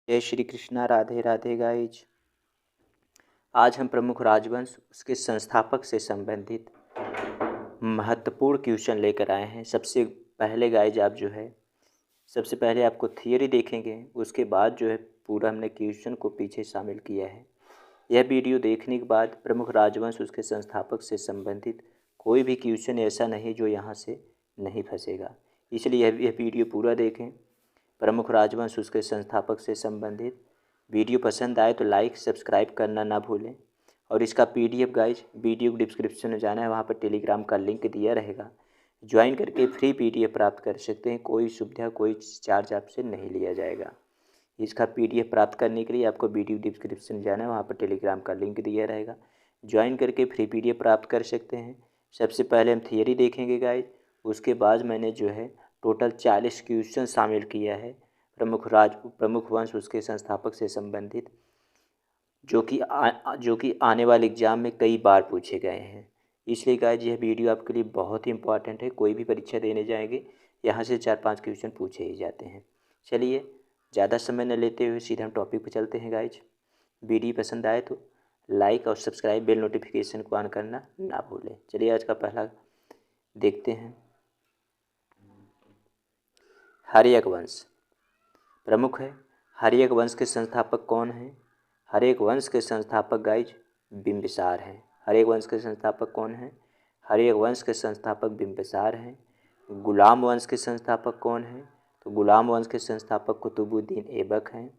जय श्री कृष्णा। राधे राधे गाइज। आज हम प्रमुख राजवंश उसके संस्थापक से संबंधित महत्वपूर्ण क्वेश्चन लेकर आए हैं। सबसे पहले गाइज आप जो है सबसे पहले आपको थियरी देखेंगे, उसके बाद जो है पूरा हमने क्वेश्चन को पीछे शामिल किया है। यह वीडियो देखने के बाद प्रमुख राजवंश उसके संस्थापक से संबंधित कोई भी क्वेश्चन ऐसा नहीं जो यहाँ से नहीं फंसेगा, इसलिए यह वीडियो पूरा देखें। प्रमुख राजवंश उसके संस्थापक से संबंधित वीडियो पसंद आए तो लाइक सब्सक्राइब करना ना भूलें। और इसका पीडीएफ गाइज वीडियो डिस्क्रिप्शन में जाना है, वहाँ पर टेलीग्राम का लिंक दिया रहेगा, ज्वाइन करके फ्री पीडीएफ प्राप्त कर सकते हैं। कोई सुविधा कोई चार्ज आपसे नहीं लिया जाएगा। इसका पीडीएफ प्राप्त करने के लिए आपको वीडियो डिस्क्रिप्शन जाना है, वहाँ पर टेलीग्राम का लिंक दिया रहेगा, ज्वाइन करके फ्री पीडीएफ प्राप्त कर सकते हैं। सबसे पहले हम थियरी देखेंगे गाइज, उसके बाद मैंने जो है टोटल 40 क्वेश्चन शामिल किया है प्रमुख वंश उसके संस्थापक से संबंधित, जो कि आने वाले एग्जाम में कई बार पूछे गए हैं। इसलिए गाइज यह वीडियो आपके लिए बहुत ही इंपॉर्टेंट है। कोई भी परीक्षा देने जाएंगे यहाँ से 4-5 क्वेश्चन पूछे ही जाते हैं। चलिए ज़्यादा समय न लेते हुए सीधे हम टॉपिक पर चलते हैं गाइज। वीडियो पसंद आए तो लाइक और सब्सक्राइब बेल नोटिफिकेशन को ऑन करना ना भूलें। चलिए आज का पहला देखते हैं। हर्यक वंश प्रमुख है। हर्यक वंश के संस्थापक कौन हैं? हर्यक वंश के संस्थापक गाइज बिंबिसार हैं। हर्यक वंश के संस्थापक कौन हैं? हर्यक वंश के संस्थापक बिंबिसार हैं। गुलाम वंश के संस्थापक कौन हैं? तो गुलाम वंश के संस्थापक कुतुबुद्दीन ऐबक हैं।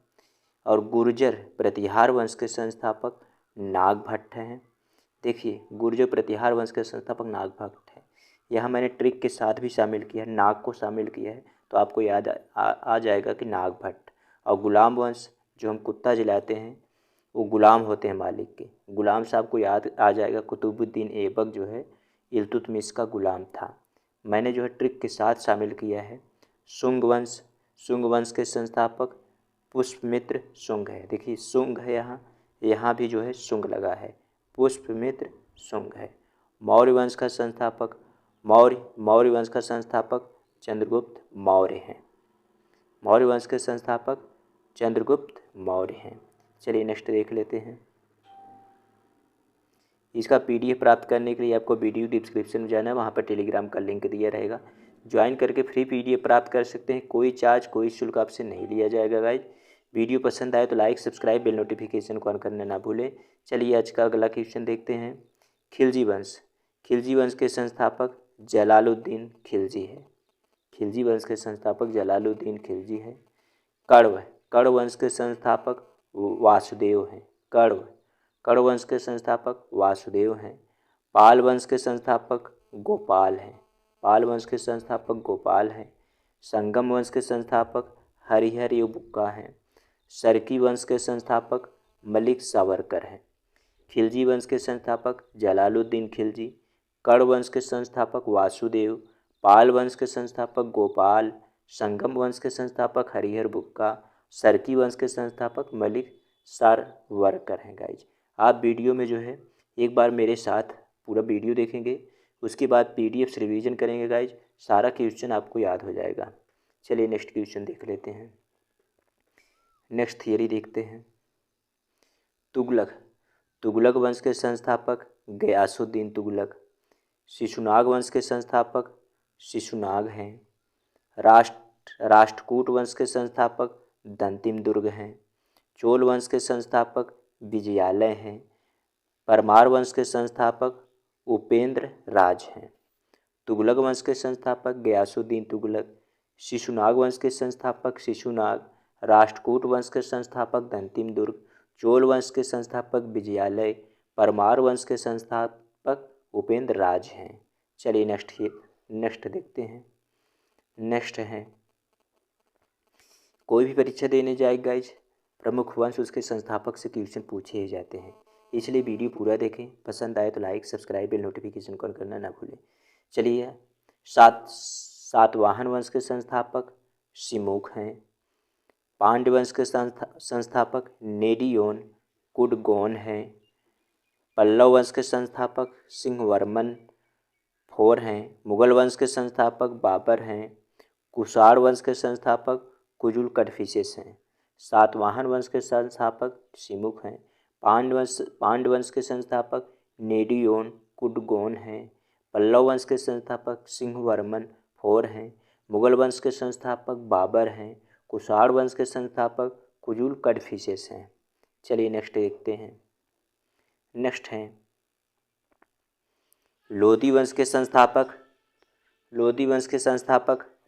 और गुर्जर प्रतिहार वंश के संस्थापक नागभट्ट हैं। देखिए गुर्जर प्रतिहार वंश के संस्थापक नागभट्ट हैं। यहाँ मैंने ट्रिक के साथ भी शामिल किया है, नाग को शामिल किया है, तो आपको याद आ जाएगा कि नागभट्ट। और गुलाम वंश जो हम कुत्ता जिलाते हैं वो गुलाम होते हैं मालिक के। गुलाम साहब को याद आ जाएगा, कुतुबुद्दीन ऐबक जो है इल्तुतमिश का गुलाम था। मैंने जो है ट्रिक के साथ शामिल किया है शुंग वंश के संस्थापक पुष्पमित्र शुंग है। देखिए शुंग है, यहाँ भी जो है शुंग लगा है, पुष्पमित्र शुंग है। मौर्य वंश का संस्थापक चंद्रगुप्त मौर्य हैं। मौर्य वंश के संस्थापक चंद्रगुप्त मौर्य हैं। चलिए नेक्स्ट देख लेते हैं। इसका पीडीएफ प्राप्त करने के लिए आपको वीडियो डिस्क्रिप्शन में जाना है, वहाँ पर टेलीग्राम का लिंक दिया रहेगा, ज्वाइन करके फ्री पीडीएफ प्राप्त कर सकते हैं। कोई चार्ज कोई शुल्क आपसे नहीं लिया जाएगा गाइज। वीडियो पसंद आए तो लाइक सब्सक्राइब बेल नोटिफिकेशन को ऑन करना ना भूलें। चलिए आज का अगला क्वेश्चन देखते हैं। खिलजी वंश के संस्थापक जलालुद्दीन खिलजी है। खिलजी वंश के संस्थापक जलालुद्दीन खिलजी है। कण्व वंश के संस्थापक वासुदेव हैं। कण्व वंश के संस्थापक वासुदेव हैं। पाल वंश के संस्थापक गोपाल हैं। संगम वंश के संस्थापक हरिहर बुक्का हैं। सरकी वंश के संस्थापक मलिक सावरकर हैं। खिलजी वंश के संस्थापक जलालुद्दीन खिलजी, कण्व वंश के संस्थापक वासुदेव, पाल वंश के संस्थापक गोपाल, संगम वंश के संस्थापक हरिहर बुक्का, सरकी वंश के संस्थापक मलिक सावरकर हैं। गाइज आप वीडियो में जो है एक बार मेरे साथ पूरा वीडियो देखेंगे, उसके बाद पीडीएफ से रिवीजन करेंगे गाइज, सारा क्वेश्चन आपको याद हो जाएगा। चलिए नेक्स्ट क्वेश्चन देख लेते हैं। नेक्स्ट थियरी देखते हैं। तुगलक वंश के संस्थापक गयासुद्दीन तुगलक। शिशुनाग वंश के संस्थापक शिशुनाग हैं। राष्ट्रकूट वंश के संस्थापक दंतिम दुर्ग हैं। चोल वंश के संस्थापक विजयालय हैं। परमार वंश के संस्थापक उपेंद्र राज हैं। तुगलक वंश के संस्थापक गयासुद्दीन तुगलक, शिशुनाग वंश के संस्थापक शिशुनाग, राष्ट्रकूट वंश के संस्थापक दंतिम दुर्ग, चोल वंश के संस्थापक विजयालय, परमार वंश के संस्थापक उपेंद्र राज हैं। चलिए नेक्स्ट देखते हैं। नेक्स्ट है, कोई भी परीक्षा देने जाए गाइज प्रमुख वंश उसके संस्थापक से क्वेश्चन पूछे ही जाते हैं, इसलिए वीडियो पूरा देखें। पसंद आए तो लाइक सब्सक्राइब बेल नोटिफिकेशन को ऑन करना ना भूलें। चलिए सातवाहन वंश के संस्थापक सिमुख हैं। पांड्य वंश के संस्थापक नेडियोन कुडगोन हैं। पल्लव वंश के संस्थापक सिंहवर्मन फोर हैं। मुगल वंश के संस्थापक बाबर हैं। कुषाण वंश के संस्थापक कुजुल कडफिसेस हैं। सातवाहन वंश के संस्थापक शिमुख हैं। पांड्य वंश के संस्थापक नेडियोन कुडगोन हैं। पल्लव वंश के संस्थापक सिंहवर्मन फोर हैं। मुगल वंश के संस्थापक बाबर हैं। कुषाण वंश के संस्थापक कुजुल कडफिसेस हैं। चलिए नेक्स्ट देखते हैं। नेक्स्ट हैं लोदी वंश के संस्थापक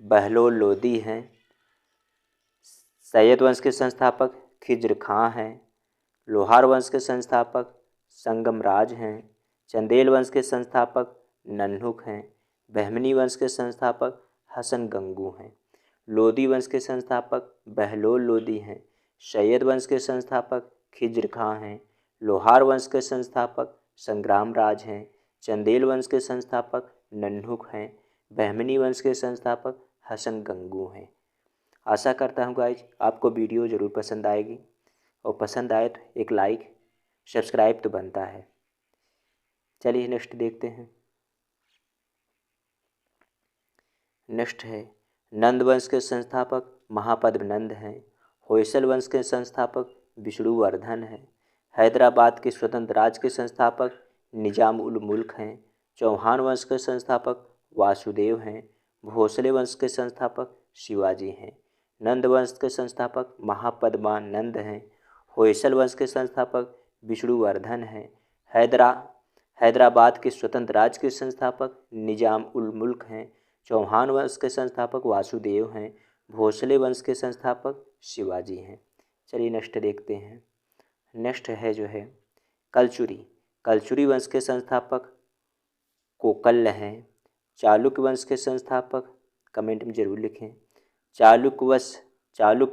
बहलोल लोदी हैं। सैयद वंश के संस्थापक खिज्र खां हैं। लोहार वंश के संस्थापक संगमराज हैं। चंदेल वंश के संस्थापक नन्हुक हैं। बहमनी वंश के संस्थापक हसन गंगू हैं। लोदी वंश के संस्थापक बहलोल लोदी हैं। सैयद वंश के संस्थापक खिज्र खां हैं। लोहार वंश के संस्थापक संग्राम राज हैं। चंदेल वंश के संस्थापक नन्हुक हैं। बहमनी वंश के संस्थापक हसन गंगू हैं। आशा करता हूँ गाइज आपको वीडियो ज़रूर पसंद आएगी, और पसंद आए तो एक लाइक सब्सक्राइब तो बनता है। चलिए नेक्स्ट देखते हैं। नेक्स्ट है नंद वंश के संस्थापक महापद्मनंद हैं। होयसल वंश के संस्थापक विष्णुवर्धन हैं। हैदराबाद के स्वतंत्र राज्य के संस्थापक निजाम उल मुल्क हैं। चौहान वंश के संस्थापक वासुदेव हैं। भोसले वंश के संस्थापक शिवाजी हैं। नंद वंश के संस्थापक महापद्मानंद हैं। होयसल वंश के संस्थापक विष्णुवर्धन हैं। हैदराबाद के स्वतंत्र राज्य के संस्थापक निजाम उल मुल्क हैं। चौहान वंश के संस्थापक वासुदेव हैं। भोसले वंश के संस्थापक शिवाजी हैं। चलिए नेक्स्ट देखते हैं। नेक्स्ट है जो है कलचुरी वंश के संस्थापक कोकल्ल हैं। चालुक्य वंश के संस्थापक कमेंट में जरूर लिखें। चालुक्य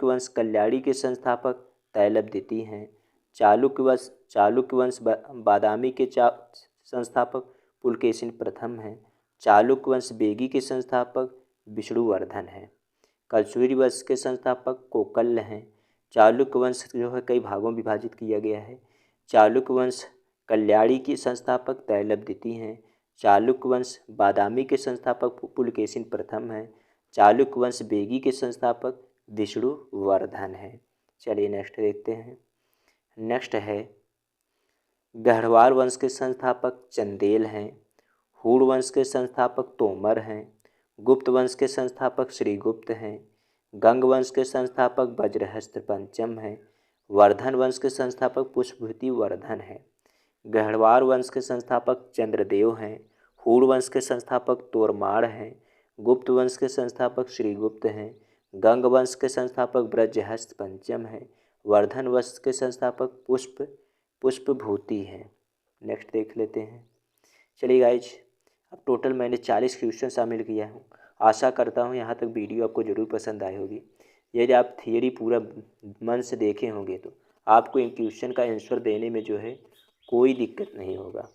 वंश कल्याणी के संस्थापक तैलबदिति हैं। चालुक्य वंश बादामी के संस्थापक पुलकेशिन प्रथम हैं। चालुक्य वंश बेगी के संस्थापक विष्णुवर्धन हैं। कलचुरी वंश के संस्थापक कोकल्ल हैं। चालुक्य वंश जो है कई भागों में विभाजित किया गया है। चालुक्य वंश कल्याणी के संस्थापक तैलबदिति हैं। चालुक्य वंश बादामी के संस्थापक पुलकेशिन प्रथम हैं। चालुक्य वंश बेगी के संस्थापक विष्णुवर्धन हैं। चलिए नेक्स्ट देखते हैं। नेक्स्ट है गढ़वाल वंश के संस्थापक चंदेल हैं। हूण वंश के संस्थापक तोमर हैं। गुप्त वंश के संस्थापक श्रीगुप्त हैं। गंग वंश के संस्थापक वज्रहस्त पंचम हैं। वर्धन वंश के संस्थापक पुष्पभूति वर्धन हैं। गढ़वाल वंश के संस्थापक चंद्रदेव हैं। हूण वंश के संस्थापक तोरमाड़ हैं। गुप्त वंश के संस्थापक श्रीगुप्त हैं। गंग वंश के संस्थापक ब्रजहस्त पंचम हैं। वर्धन वंश के संस्थापक पुष्पभूति हैं। नेक्स्ट देख लेते हैं। चलिए गाइज अब टोटल मैंने 40 क्वेश्चन शामिल किया हूँ। आशा करता हूँ यहाँ तक वीडियो आपको ज़रूर पसंद आई होगी। यदि आप थियरी पूरा मन से देखे होंगे तो आपको इन क्वेश्चन का आंसर देने में जो है कोई दिक्कत नहीं होगा।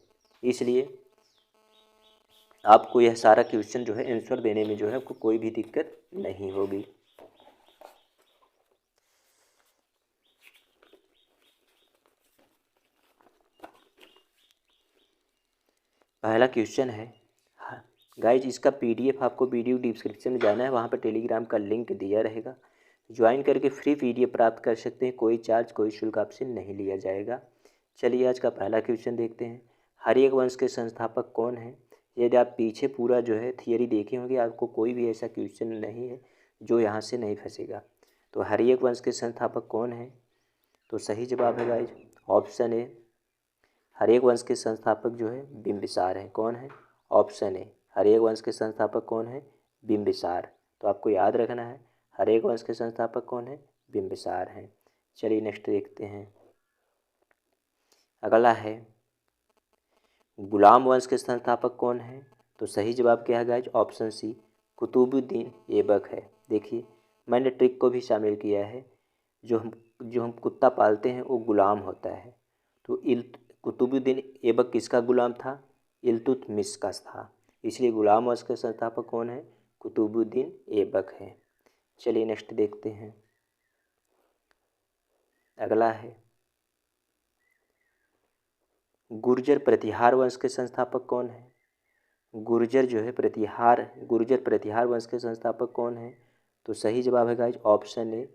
इसलिए आपको यह सारा क्वेश्चन जो है आंसर देने में जो है आपको कोई भी दिक्कत नहीं होगी। पहला क्वेश्चन है गाइज, इसका PDF आपको वीडियो डिस्क्रिप्शन में जाना है, वहाँ पर टेलीग्राम का लिंक दिया रहेगा। ज्वाइन करके फ्री PDF प्राप्त कर सकते हैं। कोई चार्ज कोई शुल्क आपसे नहीं लिया जाएगा। चलिए आज का पहला क्वेश्चन देखते हैं। हर्यक वंश के संस्थापक कौन हैं? यदि आप पीछे पूरा जो है थियरी देखे होंगे आपको कोई भी ऐसा क्वेश्चन नहीं है जो यहाँ से नहीं फंसेगा। तो हर्यक वंश के संस्थापक कौन हैं? तो सही जवाब है गाइज ऑप्शन ए, हर्यक वंश के संस्थापक जो है बिंबिसार हैं। कौन है? ऑप्शन ए, हर्यक वंश के संस्थापक कौन है? बिंबिसार। तो आपको याद रखना है हर्यक वंश के संस्थापक कौन है? बिंबिसार हैं। चलिए नेक्स्ट देखते हैं। अगला है गुलाम वंश के संस्थापक कौन है? तो सही जवाब क्या है guys? Option C, Qutbuddin Aibak है। देखिए मैंने ट्रिक को भी शामिल किया है। जो हम कुत्ता पालते हैं वो गुलाम होता है। तो कुतुबुद्दीन ऐबक किसका गुलाम था? इल्तुतमिश का था। इसलिए गुलाम वंश के संस्थापक कौन है? कुतुबुद्दीन ऐबक है। चलिए नेक्स्ट देखते हैं। अगला है गुर्जर प्रतिहार वंश के संस्थापक कौन है? गुर्जर प्रतिहार वंश के संस्थापक कौन है? तो सही जवाब है गाइज ऑप्शन ए,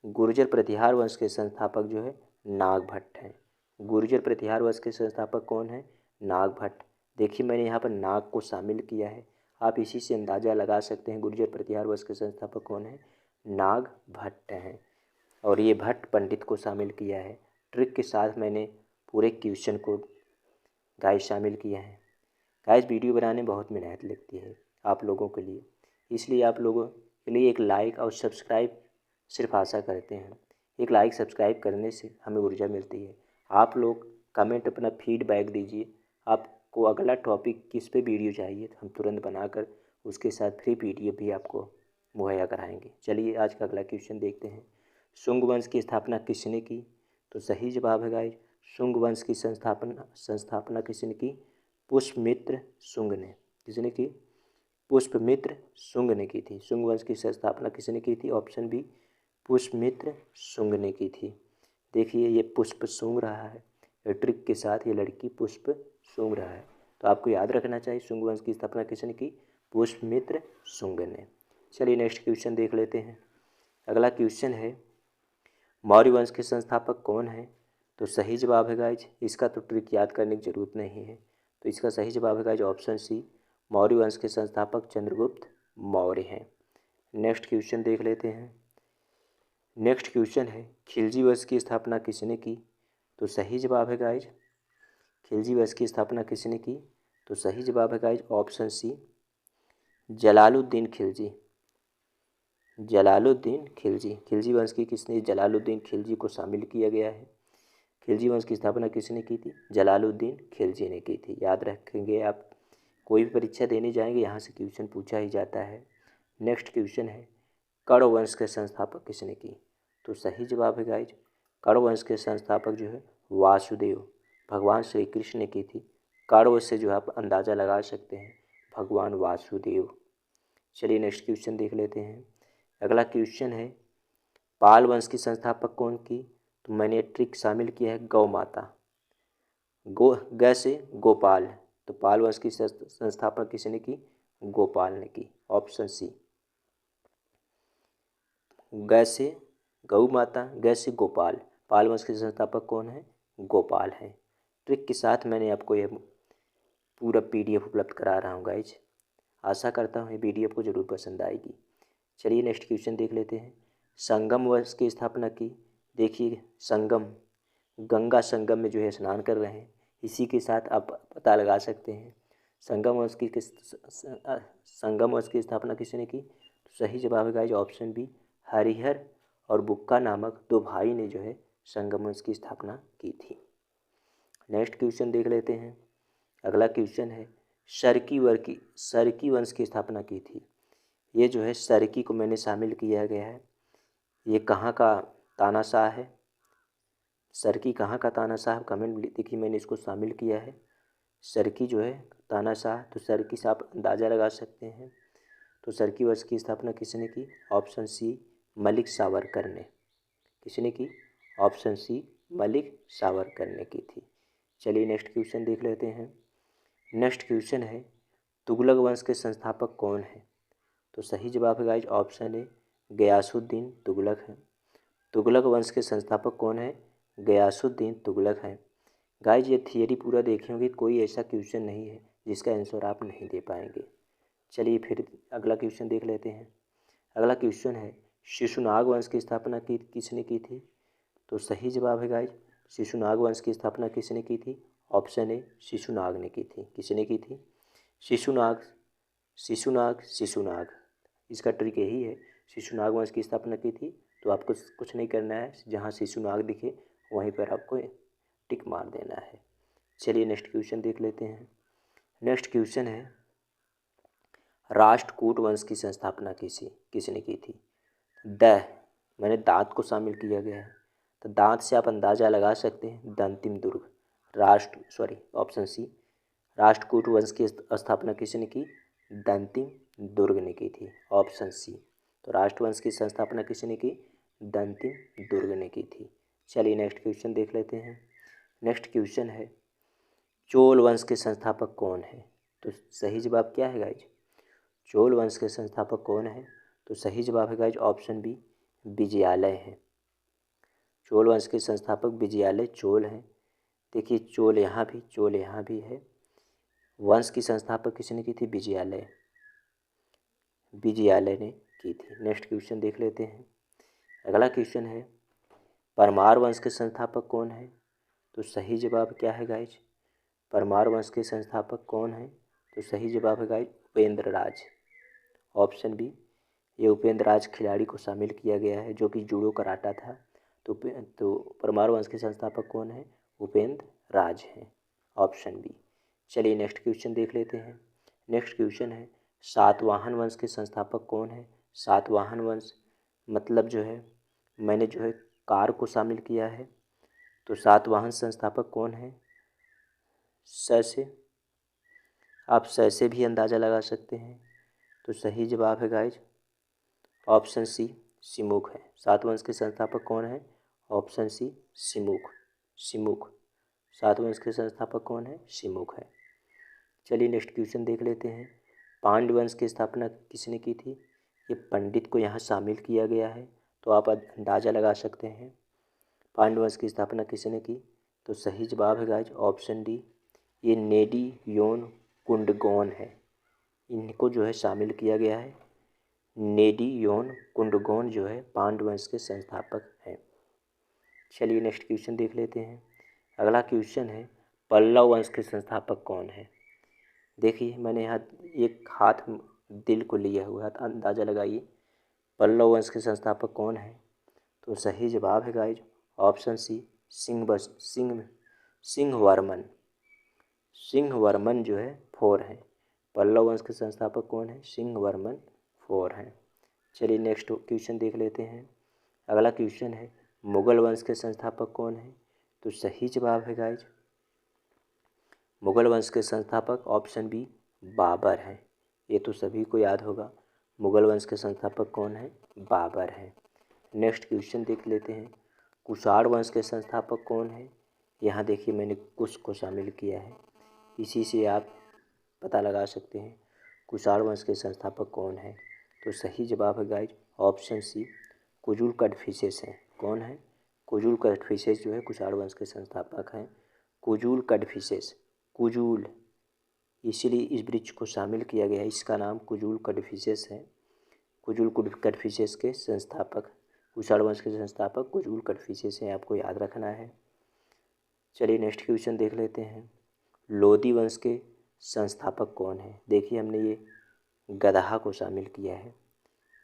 गुर्जर प्रतिहार वंश के संस्थापक जो है नागभट्ट हैं। गुर्जर प्रतिहार वंश के संस्थापक कौन है? नागभट्ट। देखिए मैंने यहाँ पर नाग को शामिल किया है, आप इसी से अंदाज़ा लगा सकते हैं गुर्जर प्रतिहार वंश के संस्थापक कौन है? नागभट्ट हैं। और ये भट्ट पंडित को शामिल किया है। ट्रिक के साथ मैंने पूरे क्वेश्चन को गाइस शामिल किया है। गाइस वीडियो बनाने में बहुत मेहनत लगती है आप लोगों के लिए, इसलिए आप लोगों के लिए एक लाइक और सब्सक्राइब सिर्फ आशा करते हैं। एक लाइक सब्सक्राइब करने से हमें ऊर्जा मिलती है। आप लोग कमेंट अपना फीडबैक दीजिए, आपको अगला टॉपिक किस पे वीडियो चाहिए, तो हम तुरंत बनाकर उसके साथ फ्री PDF भी आपको मुहैया कराएंगे। चलिए आज का अगला क्वेश्चन देखते हैं। शुंग वंश की स्थापना किसने की? तो सही जवाब है गाइस, शुंग वंश की संस्थापना किसने की? पुष्यमित्र शुंग ने। किसने की? पुष्यमित्र शुंग ने की थी। शुंग वंश की संस्थापना किसने की थी? ऑप्शन बी, पुष्यमित्र शुंग ने की थी। देखिए ये पुष्प सूंघ रहा है, ये ट्रिक के साथ ये लड़की पुष्प सूंघ रहा है, तो आपको याद रखना चाहिए शुंग वंश की स्थापना किसने की? पुष्यमित्र शुंग ने। चलिए नेक्स्ट क्वेश्चन देख लेते हैं। अगला क्वेश्चन है, मौर्य वंश के संस्थापक कौन है? तो सही जवाब है गाइज, इसका तो ट्रिक याद करने की जरूरत नहीं है, तो इसका सही जवाब है गाइज ऑप्शन सी, मौर्य वंश के संस्थापक चंद्रगुप्त मौर्य हैं। नेक्स्ट क्वेश्चन देख लेते हैं। नेक्स्ट क्वेश्चन है, खिलजी वंश की स्थापना किसने की? तो सही जवाब है गाइज, खिलजी वंश की स्थापना किसने की? तो सही जवाब है guys option C, Jalaluddin Khilji. Jalaluddin Khilji. Khilji वंश की किसने? जलालुद्दीन खिलजी को शामिल किया गया है। खिलजी वंश की स्थापना किसने की थी? जलालुद्दीन खिलजी ने की थी। याद रखेंगे, आप कोई भी परीक्षा देने जाएंगे यहाँ से क्वेश्चन पूछा ही जाता है। नेक्स्ट क्वेश्चन है, कण्व वंश के संस्थापक किसने की? तो सही जवाब है गाइज, कण्व वंश के संस्थापक जो है वासुदेव, भगवान श्री कृष्ण ने की थी। कण्व से जो आप अंदाज़ा लगा सकते हैं भगवान वासुदेव। चलिए नेक्स्ट क्वेश्चन देख लेते हैं। अगला क्वेश्चन है, पाल वंश की संस्थापक कौन की? तो मैंने ट्रिक शामिल किया है गौ माता। ग से गोपाल, तो पाल वंश की संस्थापक किसने की? गोपाल ने की। ऑप्शन सी, ग से गौ माता, ग से गोपाल, पाल वंश के संस्थापक कौन है? गोपाल हैं। ट्रिक के साथ मैंने आपको यह पूरा PDF उपलब्ध करा रहा हूँ गाइज, आशा करता हूँ ये PDF को जरूर पसंद आएगी। चलिए नेक्स्ट क्वेश्चन देख लेते हैं। संगम वंश की स्थापना की? देखिए संगम, गंगा संगम में जो है स्नान कर रहे हैं, इसी के साथ आप पता लगा सकते हैं संगम वंश की स्थापना किसने की? तो सही जवाब है गाइज ऑप्शन बी, हरिहर और बुक्का नामक दो भाई ने जो है संगम वंश की स्थापना की थी। नेक्स्ट क्वेश्चन देख लेते हैं। अगला क्वेश्चन है, सरकी वंश की स्थापना की थी? ये जो है सरकी को मैंने शामिल किया गया है, ये कहाँ का तानाशाह है? सरकी कहाँ का तानाशाह? कमेंट देखिए मैंने इसको शामिल किया है, सरकी जो है तानाशाह, तो सरकी से आप अंदाज़ा लगा सकते हैं। तो सरकी वंश की स्थापना किसने की? ऑप्शन सी, मलिक सावरकर ने। किसने की? ऑप्शन सी, मलिक सावरकर ने की थी। चलिए नेक्स्ट क्वेश्चन देख लेते हैं। नेक्स्ट क्वेश्चन है, तुगलक वंश के संस्थापक कौन है? तो सही जवाब है guys option A, Ghiyasuddin Tughlaq हैं। तुगलक वंश के संस्थापक कौन है? गयासुद्दीन तुगलक हैं। गाइज ये थियरी पूरा देखे होंगे, कोई ऐसा क्वेश्चन नहीं है जिसका आंसर आप नहीं दे पाएंगे। चलिए फिर अगला क्वेश्चन देख लेते हैं। अगला क्वेश्चन है, शिशुनाग वंश की स्थापना किसने की थी? तो सही जवाब है गाइज, शिशुनाग वंश की स्थापना किसने की थी? ऑप्शन ए, शिशुनाग ने की थी। किसने की थी? शिशुनाग। शिशुनाग, इसका ट्रिक यही है, शिशुनाग वंश की स्थापना की थी। तो आपको कुछ नहीं करना है, जहाँ शिशुनाग दिखे वहीं पर आपको टिक मार देना है। चलिए नेक्स्ट क्वेश्चन देख लेते हैं। नेक्स्ट क्वेश्चन है, राष्ट्रकूट वंश की संस्थापना किसने की थी? मैंने दांत को शामिल किया गया है, तो दांत से आप अंदाज़ा लगा सकते हैं दंतिम दुर्ग। ऑप्शन सी, राष्ट्रकूट वंश की स्थापना किसने की? दंतिम दुर्ग ने की थी। ऑप्शन सी, तो राष्ट्रवंश की संस्थापना किसने की? दंतिम दुर्ग ने की थी। चलिए नेक्स्ट क्वेश्चन देख लेते हैं। नेक्स्ट क्वेश्चन है, चोल वंश के संस्थापक कौन है? तो सही जवाब क्या है गाइज? चोल वंश के संस्थापक कौन है? तो सही जवाब है गाइज ऑप्शन बी, विजयालय है। चोल वंश के संस्थापक विजयालय चोल हैं। देखिए चोल यहाँ भी, चोल यहाँ भी है। वंश की संस्थापक किसने की थी? विजयालय, विजयालय ने की थी। नेक्स्ट क्वेश्चन देख लेते हैं। अगला क्वेश्चन है परमार वंश के संस्थापक कौन है? तो सही जवाब क्या है गाइज? परमार वंश के संस्थापक कौन है? तो सही जवाब है गाइज उपेंद्र राज, ऑप्शन बी। ये उपेंद्र राज खिलाड़ी को शामिल किया गया है जो कि जूडो कराटा था। तो परमार वंश के संस्थापक कौन है? उपेंद्र राज हैं, ऑप्शन बी। चलिए नेक्स्ट क्वेश्चन देख लेते हैं। नेक्स्ट क्वेश्चन है सातवाहन वंश के संस्थापक कौन है? सातवाहन वंश मतलब जो है मैंने जो है कार को शामिल किया है। तो सातवाहन संस्थापक कौन है? स से, आप स से भी अंदाज़ा लगा सकते हैं। तो सही जवाब है गाइज ऑप्शन सी, सिमुख है। सातवंश के संस्थापक कौन है? Option C, Simukha, Simukha. सातवंश के संस्थापक कौन है? सिमुख है। चलिए नेक्स्ट क्वेश्चन देख लेते हैं। पांडवंश की स्थापना किसने की थी? ये पंडित को यहाँ शामिल किया गया है, तो आप अंदाज़ा लगा सकते हैं पांडवंश की स्थापना किसने की। तो सही जवाब है गाइज ऑप्शन डी, ये नेडी योन कुंडगोन है। इनको जो है शामिल किया गया है। नेडी योन कुंडगोन जो है पांडवंश के संस्थापक हैं। चलिए नेक्स्ट क्वेश्चन देख लेते हैं। अगला क्वेश्चन है पल्लव वंश के संस्थापक कौन है? देखिए मैंने यहाँ एक हाथ दिल को लिया हुआ है, अंदाज़ा लगाइए पल्लव वंश के संस्थापक कौन है। तो सही जवाब है गाइज ऑप्शन सी, सिंहवर्मन। सिंहवर्मन जो है 4 हैं। पल्लव वंश के संस्थापक कौन है? सिंहवर्मन 4 हैं। चलिए नेक्स्ट क्वेश्चन देख लेते हैं। अगला क्वेश्चन है मुगल वंश के संस्थापक कौन है? तो सही जवाब है गाइज मुगल वंश के संस्थापक ऑप्शन बी, बाबर हैं। ये तो सभी को याद होगा, मुगल वंश के संस्थापक कौन है? बाबर हैं। नेक्स्ट क्वेश्चन देख लेते हैं। कुषाण वंश के संस्थापक कौन है? यहाँ देखिए मैंने कुश को शामिल किया है, इसी से आप पता लगा सकते हैं कुषाण वंश के संस्थापक कौन है। तो सही जवाब है गाइज ऑप्शन सी, कुजुल कड़फिसेस हैं। कौन है? कुजुल कड़फिसेस जो है कुषाण वंश के संस्थापक हैं। कुजुल कड़फिसेस, कुजुल इसलिए इस वृक्ष को शामिल किया गया है, इसका नाम कुजुल कड़फिसेस है। कुजुल कड़फिसेस के संस्थापक, कुषाण वंश के संस्थापक कुजुल कड़फिसेस हैं, आपको याद रखना है। चलिए नेक्स्ट क्वेश्चन देख लेते हैं। लोदी वंश के संस्थापक कौन है? देखिए हमने ये गदहा को शामिल किया है,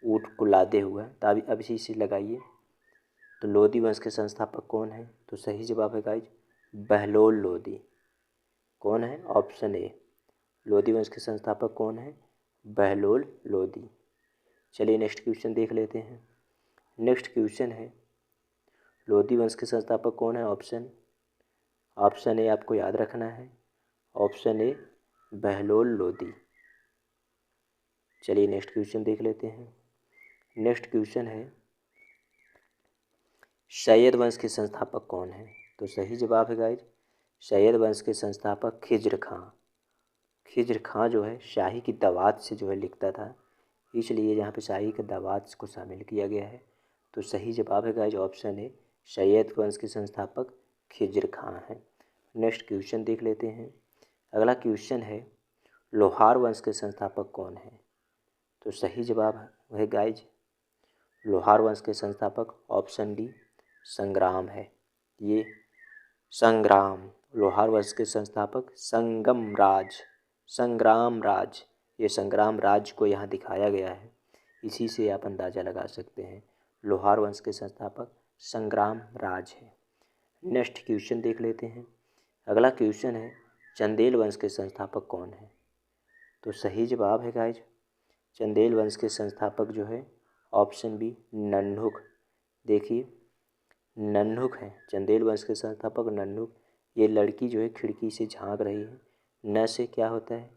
ऊँट को लादे हुआ, तो अब इसी से लगाइए। तो लोदी वंश के संस्थापक कौन है? तो सही जवाब है गाइज बहलोल लोदी। कौन है? Option A. लोदी वंश के संस्थापक कौन है? बहलोल लोदी। चलिए नेक्स्ट क्वेश्चन देख लेते हैं। नेक्स्ट क्वेश्चन है लोदी वंश के संस्थापक कौन है? ऑप्शन ए आपको याद रखना है, ऑप्शन ए बहलोल लोदी। चलिए नेक्स्ट क्वेश्चन देख लेते हैं। नेक्स्ट क्वेश्चन है सैयद वंश के संस्थापक कौन है? तो सही जवाब है गाइज सैयद वंश के संस्थापक खिज्र खां। खिज्र खां जो है शाही की दवात से जो है लिखता था, इसलिए यहाँ पे शाही के दवात को शामिल किया गया है। तो सही जवाब है गाइज ऑप्शन ए, सैयद वंश के संस्थापक खिज्र खां हैं। नेक्स्ट क्वेश्चन देख लेते हैं। अगला क्वेश्चन है लोहार वंश के संस्थापक कौन है? तो सही जवाब है गाइज लोहार वंश के संस्थापक ऑप्शन डी, संग्राम है। ये संग्राम, लोहार वंश के संस्थापक संग्राम राज, ये संग्राम राज को यहाँ दिखाया गया है, इसी से आप अंदाज़ा लगा सकते हैं लोहार वंश के संस्थापक संग्राम राज है। नेक्स्ट क्वेश्चन देख लेते हैं। अगला क्वेश्चन है चंदेल वंश के संस्थापक कौन है? तो सही जवाब है गाइज चंदेल वंश के संस्थापक जो है ऑप्शन बी, नन्हुक। देखिए नन्हुक है चंदेल वंश के संस्थापक नन्हुक। ये लड़की जो है खिड़की से झांक रही है, न से क्या होता है?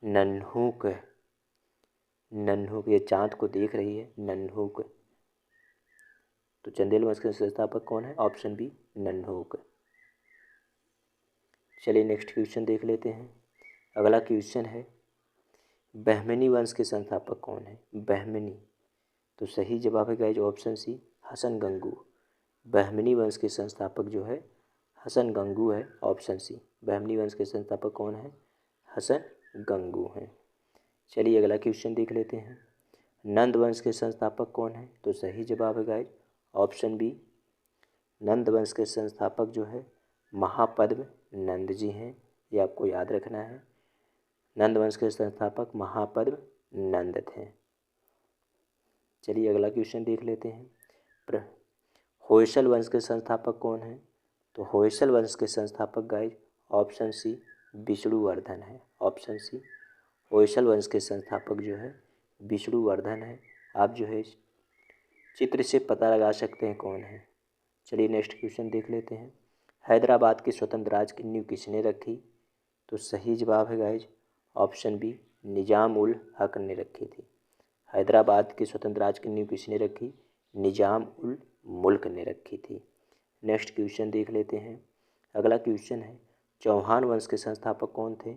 नन्हुक। नन्हुक ये चाँद को देख रही है, नन्हुक। तो चंदेल वंश के संस्थापक कौन है? ऑप्शन बी, नन्हुक। चलिए नेक्स्ट क्वेश्चन देख लेते हैं। अगला क्वेश्चन है बहमनी वंश के संस्थापक कौन है? बहमनी, तो सही जवाब है guys option C, Hasan Gangu. Bahmani वंश के संस्थापक जो है हसन गंगू है, ऑप्शन सी। बहमनी वंश के संस्थापक कौन है? हसन गंगू हैं। चलिए अगला क्वेश्चन देख लेते हैं। नंद वंश के संस्थापक कौन है? तो सही जवाब है गाइज ऑप्शन बी। नंद वंश के संस्थापक जो है महापद्म नंद जी हैं, ये आपको याद रखना है। नंद वंश के संस्थापक महापद्म नंद थे। चलिए अगला क्वेश्चन देख लेते हैं। होयसल वंश के संस्थापक कौन है? तो होयसल वंश के संस्थापक गाइज ऑप्शन सी विष्णुवर्धन है, ऑप्शन सी। होयसल वंश के संस्थापक जो है विष्णुवर्धन है। आप जो है चित्र से पता लगा सकते हैं कौन है। चलिए नेक्स्ट क्वेश्चन देख लेते हैं। हैदराबाद के स्वतंत्र राज की नींव किसने रखी? तो सही जवाब है guys option B Nizam ul Haq ने रखी थी। हैदराबाद के स्वतंत्र राज की नींव किसने रखी? निजाम उल मुल्क ने रखी थी। नेक्स्ट क्वेश्चन देख लेते हैं। अगला क्वेश्चन है चौहान वंश के संस्थापक कौन थे?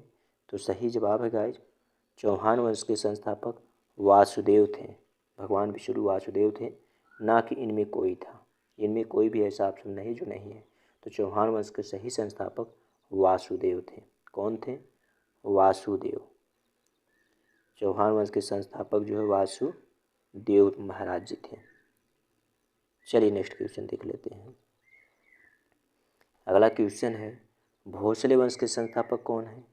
तो सही जवाब है गाइज चौहान वंश के संस्थापक वासुदेव थे। भगवान विष्णु वासुदेव थे, ना कि इनमें कोई था। इनमें कोई भी ऐसा ऑप्शन नहीं जो नहीं है। तो चौहान वंश के सही संस्थापक वासुदेव थे। कौन थे? वासुदेव। चौहान वंश के संस्थापक जो है वासुदेव महाराज जी थे। चलिए नेक्स्ट क्वेश्चन देख लेते हैं। अगला क्वेश्चन है भोसले वंश के संस्थापक कौन है?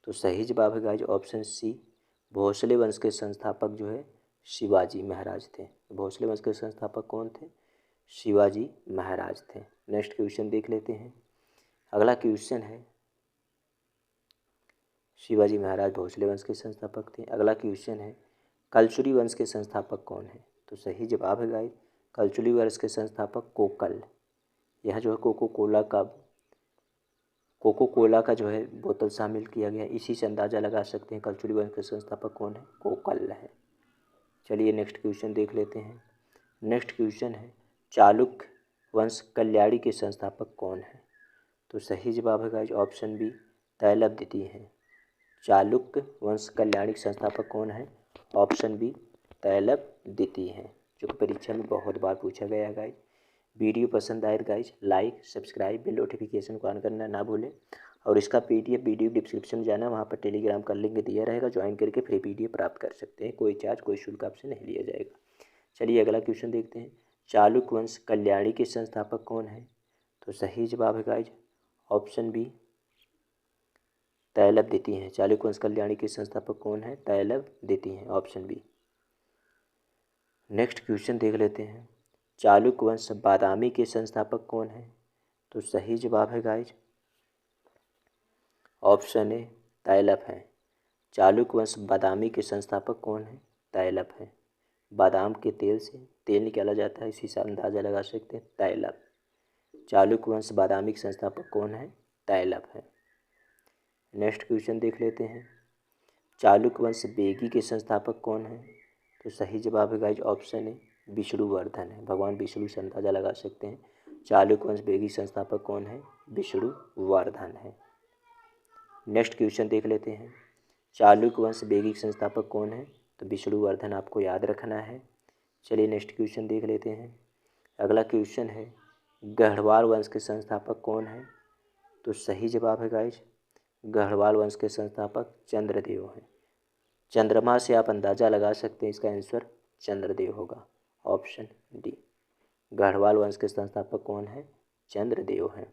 तो सही जवाब है गाइज ऑप्शन सी। भोसले वंश के संस्थापक जो है शिवाजी महाराज थे। भोसले वंश के संस्थापक कौन थे? शिवाजी महाराज थे। नेक्स्ट क्वेश्चन देख लेते हैं। अगला क्वेश्चन है शिवाजी महाराज भोसले वंश के संस्थापक थे। अगला क्वेश्चन है कलचुरी वंश के संस्थापक कौन है? तो सही जवाब है गाइज कलचुरी वंश के संस्थापक कोकल। यह जो है कोको कोला का जो है बोतल शामिल किया गया, इसी से अंदाज़ा लगा सकते हैं कलचुरी वंश के संस्थापक कौन है? कोकल है। चलिए नेक्स्ट क्वेश्चन देख लेते हैं। नेक्स्ट क्वेश्चन है चालुक्य वंश कल्याणी के संस्थापक कौन है? तो सही जवाब है गाइज ऑप्शन बी तैलभ द्वितीय हैं। चालुक्य वंश कल्याणी के संस्थापक कौन है? ऑप्शन बी तैलभ द्वितीय हैं, जो कि परीक्षा में बहुत बार पूछा गया है गाइज। वीडियो पसंद आए guys like subscribe bell notification को ऑन करना ना भूलें। और इसका पीडीएफ वीडियो डिस्क्रिप्शन में जाना, वहाँ पर टेलीग्राम का लिंक दिया रहेगा, ज्वाइन करके फ्री पीडीएफ प्राप्त कर सकते हैं। कोई चार्ज कोई शुल्क आपसे नहीं लिया जाएगा। चलिए अगला क्वेश्चन देखते हैं। चालुक्य वंश कल्याणी के संस्थापक कौन है? तो सही जवाब है गाइज ऑप्शन बी तैलभ द्वितीय हैं। चालुक्य वंश कल्याणी के संस्थापक कौन है? तैलभ द्वितीय हैं, ऑप्शन बी। नेक्स्ट क्वेश्चन देख लेते हैं। चालुक्य वंश बादामी के संस्थापक कौन है? तो सही जवाब है गाइज ऑप्शन ए तैलभ है। चालुक्य वंश बादामी के संस्थापक कौन है? तैलभ है। बादाम के तेल से तेल निकाला जाता है, इसी से अंदाज़ा लगा सकते हैं तैलभ। चालुक्य वंश बादामी के संस्थापक कौन है? तैलभ है। नेक्स्ट क्वेश्चन देख लेते हैं। चालुक्य वंश बेगी के संस्थापक कौन है? तो सही जवाब है गाइज ऑप्शन ए विष्णुवर्धन है। भगवान विष्णु से अंदाज़ा लगा सकते हैं। चालुक्य वंश बेगी संस्थापक कौन है? विष्णुवर्धन है। नेक्स्ट क्वेश्चन देख लेते हैं। चालुक्य वंश बेगी संस्थापक कौन है? तो विष्णुवर्धन आपको याद रखना है। चलिए नेक्स्ट क्वेश्चन देख लेते हैं। अगला क्वेश्चन है गढ़वाल वंश के संस्थापक कौन है? तो सही जवाब है गाइज गढ़वाल वंश के संस्थापक चंद्रदेव हैं। चंद्रमा से आप अंदाज़ा लगा सकते हैं, इसका आंसर चंद्रदेव होगा, ऑप्शन डी। गढ़वाल वंश के संस्थापक कौन है? चंद्रदेव हैं।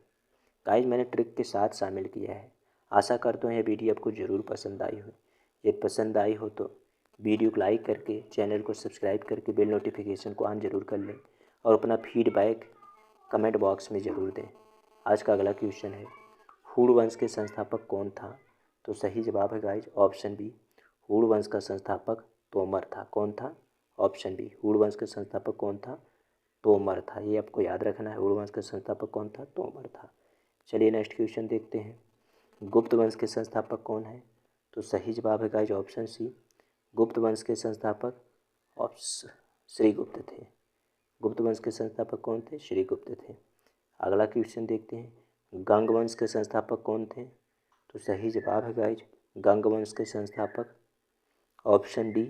गाइज मैंने ट्रिक के साथ शामिल किया है। आशा करता हूँ यह वीडियो आपको ज़रूर पसंद आई हो। यदि पसंद आई हो तो वीडियो को लाइक करके चैनल को सब्सक्राइब करके बेल नोटिफिकेशन को ऑन ज़रूर कर लें और अपना फीडबैक कमेंट बॉक्स में ज़रूर दें। आज का अगला क्वेश्चन है हूण वंश के संस्थापक कौन था? तो सही जवाब है गाइज ऑप्शन बी हूण वंश का संस्थापक तोमर था। कौन था? ऑप्शन बी हूण वंश का संस्थापक कौन था? तोमर था। ये आपको याद रखना है, हूण वंश का संस्थापक कौन था? तोमर था। चलिए नेक्स्ट क्वेश्चन देखते हैं। गुप्त वंश के संस्थापक कौन है? तो सही जवाब है गाइज ऑप्शन सी गुप्त वंश के संस्थापक श्रीगुप्त थे। गुप्त वंश के संस्थापक कौन थे? श्रीगुप्त थे। अगला क्वेश्चन देखते हैं गंग वंश के संस्थापक कौन थे? तो सही जवाब है गाइज गंग वंश के संस्थापक ऑप्शन डी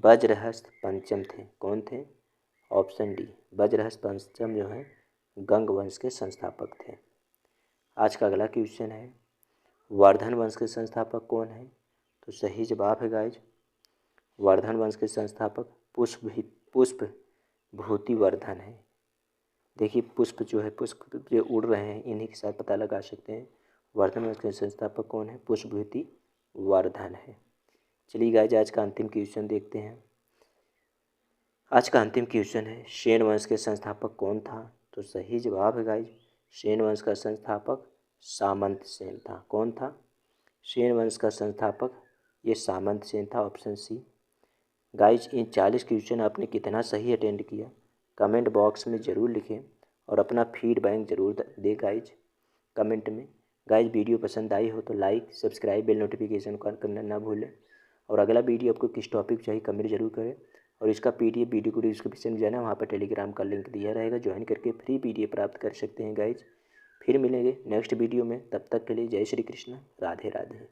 वज्रहस्त पंचम थे। कौन थे? ऑप्शन डी वज्रहस्त पंचम जो है गंग वंश के संस्थापक थे। आज का अगला क्वेश्चन है, वर्धन वंश के संस्थापक कौन है? तो सही जवाब है गाइज, वर्धन वंश के संस्थापक पुष्पभूतिवर्धन है। देखिए पुष्प जो है, पुष्प जो उड़ रहे हैं, इन्हीं के साथ पता लगा सकते हैं वर्धन वंश के संस्थापक कौन है, पुष्पभूतिवर्धन है। चलिए गाइज आज का अंतिम क्वेश्चन देखते हैं। आज का अंतिम क्वेश्चन है, सेन वंश के संस्थापक कौन था? तो सही जवाब है गाइज, सेन वंश का संस्थापक सामंत सेन था। कौन था? सेन वंश का संस्थापक ये सामंत सेन था, option C. Guys in 40 question आपने कितना सही अटेंड किया कमेंट बॉक्स में ज़रूर लिखें और अपना फीडबैक ज़रूर दें गाइज कमेंट में। गाइज वीडियो पसंद आई हो तो लाइक, सब्सक्राइब, बेल नोटिफिकेशन करना ना भूलें। और अगला वीडियो आपको किस टॉपिक चाहिए कमेंट जरूर करें। और इसका पीडीएफ वीडियो को डिस्क्रिप्शन में जाना, वहाँ पर टेलीग्राम का लिंक दिया रहेगा, ज्वाइन करके फ्री पीडीएफ प्राप्त कर सकते हैं गाइज। फिर मिलेंगे नेक्स्ट वीडियो में, तब तक के लिए जय श्री कृष्ण, राधे राधे।